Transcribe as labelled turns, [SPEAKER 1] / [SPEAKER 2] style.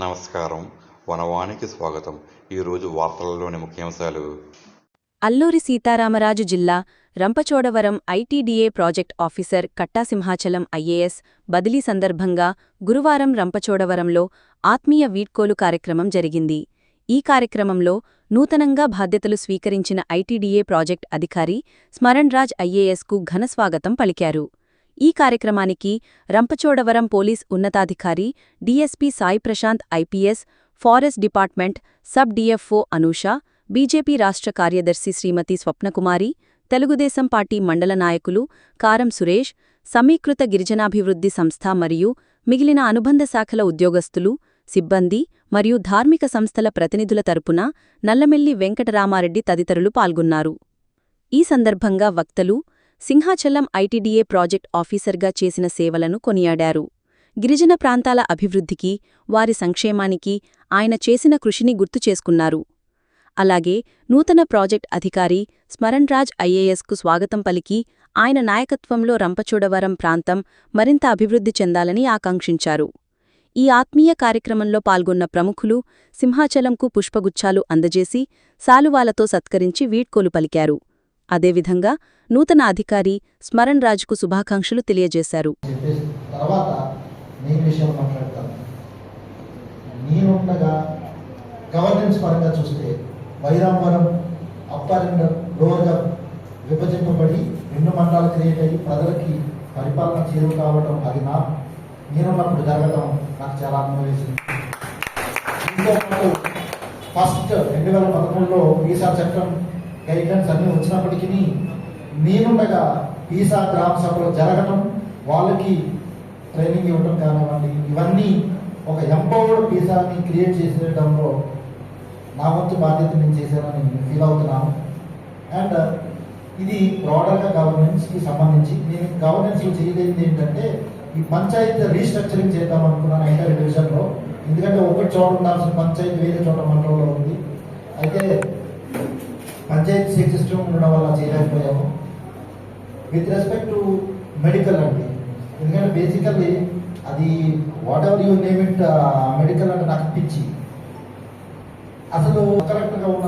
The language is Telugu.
[SPEAKER 1] నమస్కారం. వనవానికి స్వాగతం. ఈరోజు వార్తలలోని ముఖ్యాంశాలు.
[SPEAKER 2] అల్లూరి సీతారామరాజు జిల్లా Rampachodavaram ITDA project officer Katta Simhachalam IAS బదిలీ సందర్భంగా గురువారం రంపచోడవరంలో ఆత్మీయ వీడ్కోలు కార్యక్రమం జరిగింది. ఈ కార్యక్రమంలో నూతనంగా బాధ్యతలు స్వీకరించిన ఐటీడీఏ ప్రాజెక్ట్ అధికారి స్మరణ్రాజ్ ఐఏఎస్కు ఘనస్వాగతం పలికారు. ఈ కార్యక్రమానికి రంపచోడవరం పోలీస్ ఉన్నతాధికారి DSP Sai Prashanth IPS, forest department sub DFO Anusha, BJP రాష్ట్ర కార్యదర్శి శ్రీమతి స్వప్నకుమారి, తెలుగుదేశం పార్టీ మండల నాయకులు కారం సురేష్, సమీకృత గిరిజనాభివృద్ధి సంస్థ మరియు మిగిలిన అనుబంధ శాఖల ఉద్యోగస్తులు, సిబ్బంది మరియు ధార్మిక సంస్థల ప్రతినిధుల తరపున నల్లమెల్లి వెంకటరామారెడ్డి తదితరులు పాల్గొన్నారు. ఈ సందర్భంగా వక్తలు సింహాచలం ఐటీడీఏ ప్రాజెక్ట్ ఆఫీసర్గా చేసిన సేవలను కొనియాడారు. గిరిజన ప్రాంతాల అభివృద్ధికి, వారి సంక్షేమానికి ఆయన చేసిన కృషిని గుర్తు చేసుకున్నారు. అలాగే నూతన ప్రాజెక్ట్ అధికారి స్మరణ్రాజ్ ఐఏఎస్కు స్వాగతం పలికి ఆయన నాయకత్వంలో రంపచోడవరం ప్రాంతం మరింత అభివృద్ధి చెందాలని ఆకాంక్షించారు. ఈ ఆత్మీయ కార్యక్రమంలో పాల్గొన్న ప్రముఖులు సింహాచలంకు పుష్పగుచ్చాలు అందజేసి శాలువాలతో సత్కరించి వీడ్కోలు పలికారు. అదేవిధంగా నూతన అధికారి స్మరణ్రాజ్కు శుభాకాంక్షలు తెలియజేశారు.
[SPEAKER 3] గవర్నెన్స్ పరంగా చూస్తే వైరాంవరం అప్పర్ అండ్ లోవర్గా విభజింపబడి 2 మండలాలు క్రియేట్ అయ్యి ప్రజలకి పరిపాలన చేరువ కావడం, అది నేనున్నప్పుడు జరగడం నాకు చాలా ఆనందం వేసింది. ఇంకోపాటు ఫస్ట్ 2013లో వీసా చట్టం గైడ్లైన్స్ అన్నీ వచ్చినప్పటికీ నేనుండగా వీసా గ్రామ సభలో జరగటం, వాళ్ళకి ట్రైనింగ్ ఇవ్వడం కానివ్వండి, ఇవన్నీ ఒక ఎంపవర్డ్ వీసాని క్రియేట్ చేసేయడంలో నా వంతు బాధ్యత నేను చేశానని ఫీల్ అవుతున్నాను. అండ్ ఇది బ్రాడర్గా గవర్నెన్స్కి సంబంధించి నేను గవర్నెన్స్లో చేయలేనిది ఏంటంటే ఈ పంచాయతీ రీస్ట్రక్చరింగ్ చేద్దాం అనుకున్నాను ఎంటైర్ డివిజన్లో. ఎందుకంటే ఒకటి చోట ఉండాల్సిన పంచాయతీ వేరే చోట మండలంలో ఉంది. అయితే పంచాయతీ సీట్ సిస్టమ్ ఉండడం వల్ల చేయలేకపోయాము. విత్ రెస్పెక్ట్ టు మెడికల్ అండి, ఎందుకంటే బేసికల్లీ అది what ever you name it, medical అంటే నాకు పిచ్చి. అసలు కరెక్ట్గా ఉన్న